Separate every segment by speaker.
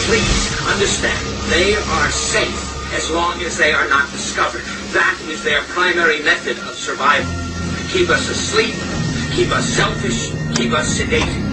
Speaker 1: Please understand, they are safe as long as they are not discovered. That is their primary method of survival. Keep us asleep, keep us selfish, keep us sedated.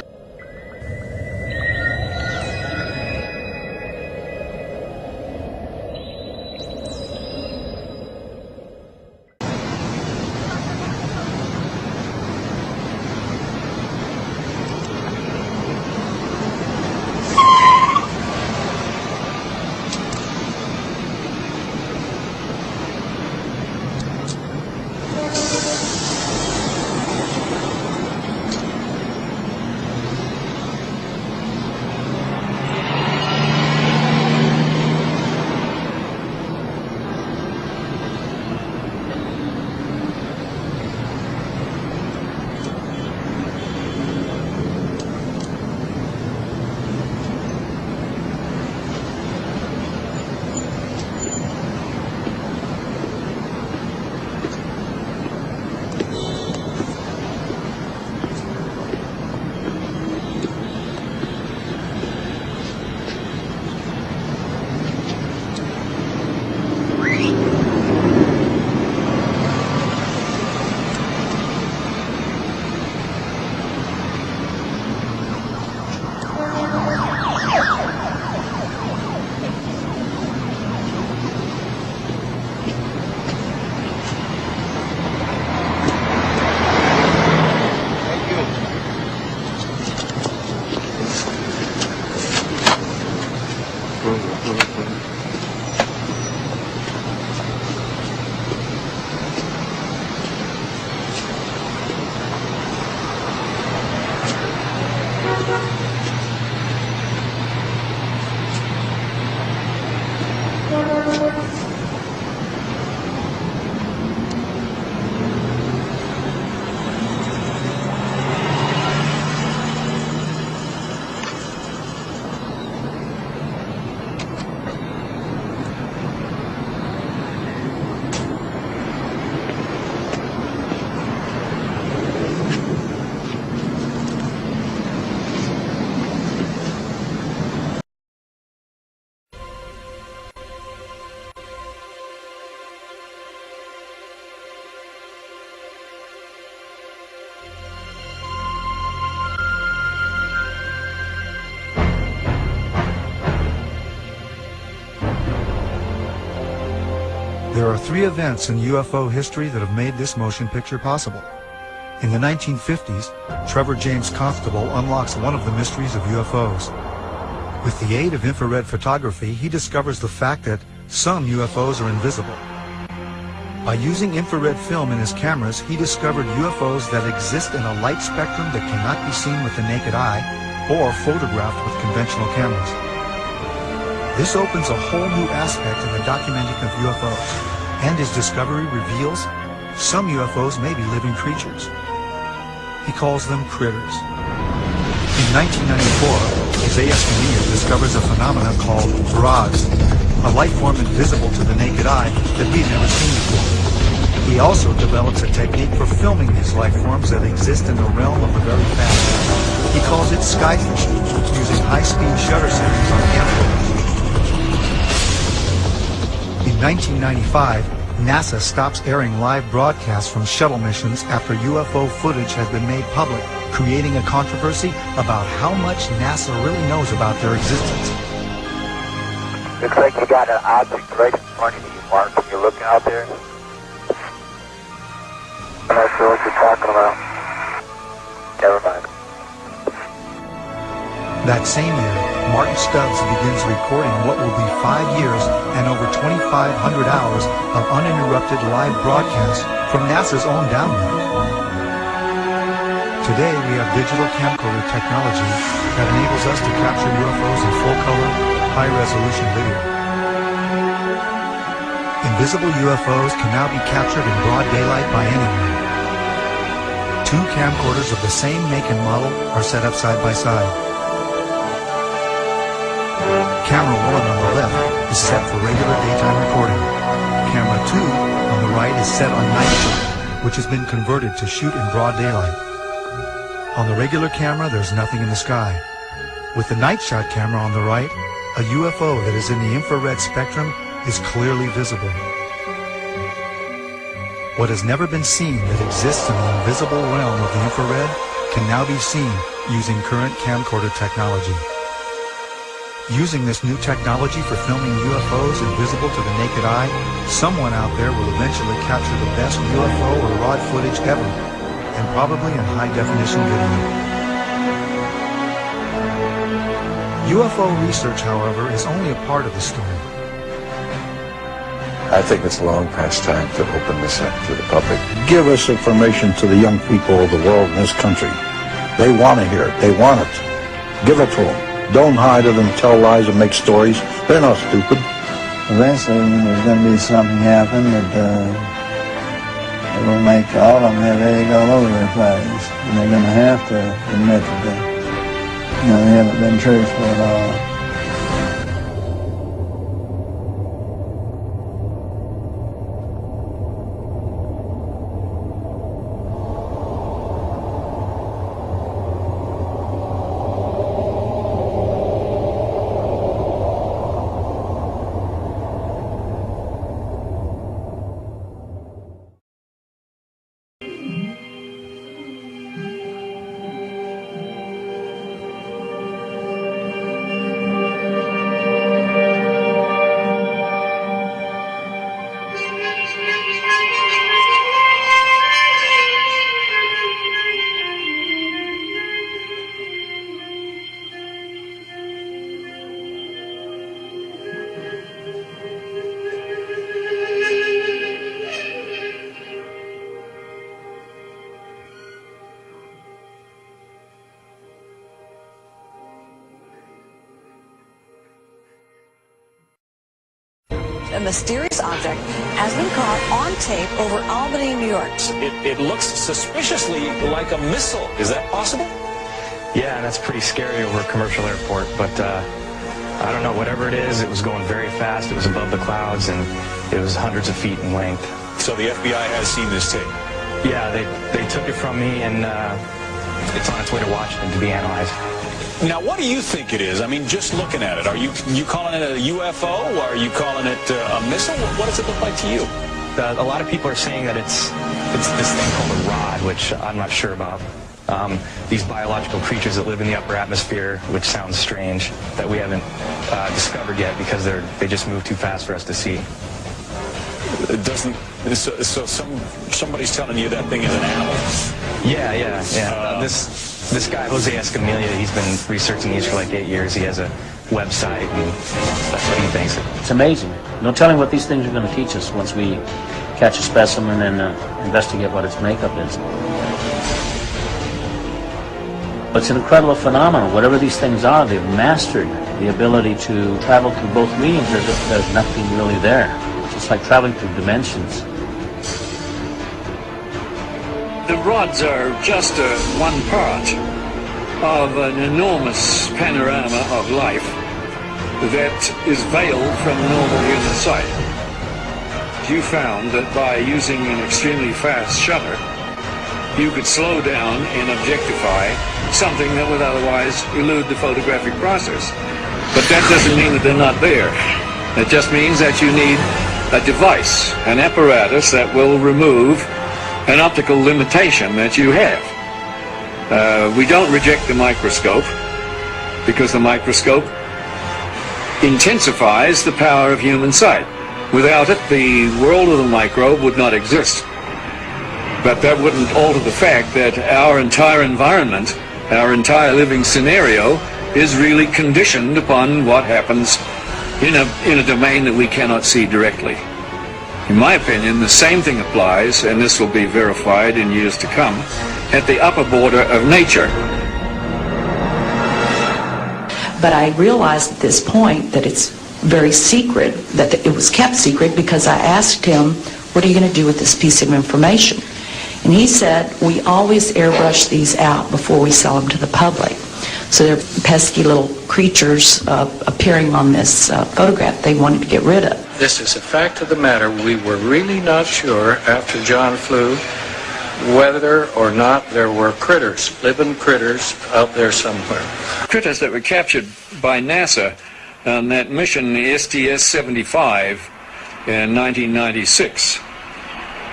Speaker 2: There are three events in UFO history that have made this motion picture possible. In the 1950s, Trevor James Constable unlocks one of the mysteries of UFOs. With the aid of infrared photography, he discovers the fact that some UFOs are invisible. By using infrared film in his cameras, he discovered UFOs that exist in a light spectrum that cannot be seen with the naked eye or photographed with conventional cameras. This opens a whole new aspect in the documenting of UFOs, and his discovery reveals some UFOs may be living creatures. He calls them critters. In 1994, Isaiah Scalia discovers a phenomenon called frogs, a life form invisible to the naked eye that we've never seen before. He also develops a technique for filming these life forms that exist in the realm of the very past. He calls it skyfishing, using high-speed shutter settings on camcorders. In 1995, NASA stops airing live broadcasts from shuttle missions after UFO footage has been made public, creating a controversy about how much NASA really knows about their existence.
Speaker 3: Looks like you got an object right in front of you, Mark. Can you look out there? I'm not sure what you're talking about. Never mind.
Speaker 2: That same year, Martin Stubbs begins recording what will be 5 years and over 2,500 hours of uninterrupted live broadcasts from NASA's own download. Today, we have digital camcorder technology that enables us to capture UFOs in full-color, high-resolution video. Invisible UFOs can now be captured in broad daylight by anyone. Two camcorders of the same make and model are set up side by side. Camera 1 on the left is set for regular daytime recording. Camera 2 on the right is set on night shot, which has been converted to shoot in broad daylight. On the regular camera, there's nothing in the sky. With the night shot camera on the right, a UFO that is in the infrared spectrum is clearly visible. What has never been seen that exists in the invisible realm of the infrared can now be seen using current camcorder technology. Using this new technology for filming UFOs invisible to the naked eye, someone out there will eventually capture the best UFO or ROD footage ever, and probably in high-definition video. UFO research, however, is only a part of the story.
Speaker 4: I think it's long past time to open this up to the public.
Speaker 5: Give us information to the young people of the world in this country. They want to hear it. They want it. Give it to them. Don't hide it and tell lies and make stories. They're not stupid.
Speaker 6: Eventually, there's going to be something happen that will make all of them have egg all over their face. And they're going to have to admit that they haven't been truthful at all.
Speaker 7: A mysterious object has been caught on tape over Albany, New York.
Speaker 8: It looks suspiciously like a missile. Is that possible?
Speaker 9: Yeah, that's pretty scary over a commercial airport, but I don't know, whatever it is, it was going very fast, it was above the clouds, and it was hundreds of feet in length.
Speaker 8: So the FBI has seen this tape?
Speaker 9: Yeah, they took it from me, and it's on its way to Washington to be analyzed.
Speaker 8: Now, what do you think it is? I mean, just looking at it, are you calling it a UFO, or are you calling it a missile? What does it look like to you?
Speaker 9: A lot of people are saying that it's this thing called a rod, which I'm not sure about. These biological creatures that live in the upper atmosphere, which sounds strange, that we haven't discovered yet because they just move too fast for us to see.
Speaker 8: It doesn't. So somebody's telling you that thing is an animal?
Speaker 9: Yeah. This guy, Jose Escamilla, he's been researching these for like 8 years. He has a website, and that's what he thinks.
Speaker 10: It's amazing. No telling what these things are going to teach us once we catch a specimen and investigate what its makeup is. It's an incredible phenomenon. Whatever these things are, they've mastered the ability to travel through both mediums as if there's nothing really there. It's like traveling through dimensions.
Speaker 11: The rods are just one part of an enormous panorama of life that is veiled from normal human sight. You found that by using an extremely fast shutter, you could slow down and objectify something that would otherwise elude the photographic process. But that doesn't mean that they're not there. It just means that you need a device, an apparatus that will remove an optical limitation that you have. We don't reject the microscope because the microscope intensifies the power of human sight. Without it, the world of the microbe would not exist. But that wouldn't alter the fact that our entire environment, our entire living scenario, is really conditioned upon what happens in a domain that we cannot see directly. In my opinion, the same thing applies, and this will be verified in years to come, at the upper border of nature.
Speaker 7: But I realized at this point that it's very secret, that it was kept secret, because I asked him, what are you going to do with this piece of information? And he said, we always airbrush these out before we sell them to the public. So they're pesky little creatures appearing on this photograph they wanted to get rid of.
Speaker 12: This is a fact of the matter. We were really not sure after John flew whether or not there were critters, living critters out there somewhere.
Speaker 11: Critters that were captured by NASA on that mission STS-75 in 1996.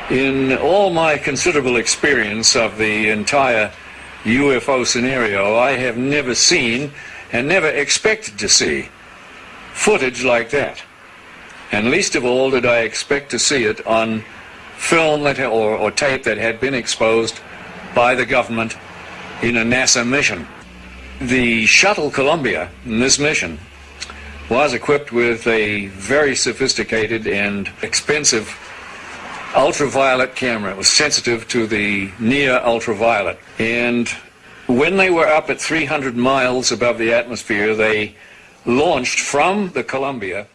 Speaker 11: In all my considerable experience of the entire UFO scenario, I have never seen and never expected to see footage like that. And least of all did I expect to see it on film that, or tape that had been exposed by the government in a NASA mission. The shuttle Columbia in this mission was equipped with a very sophisticated and expensive ultraviolet camera. It was sensitive to the near ultraviolet. And when they were up at 300 miles above the atmosphere, they launched from the Columbia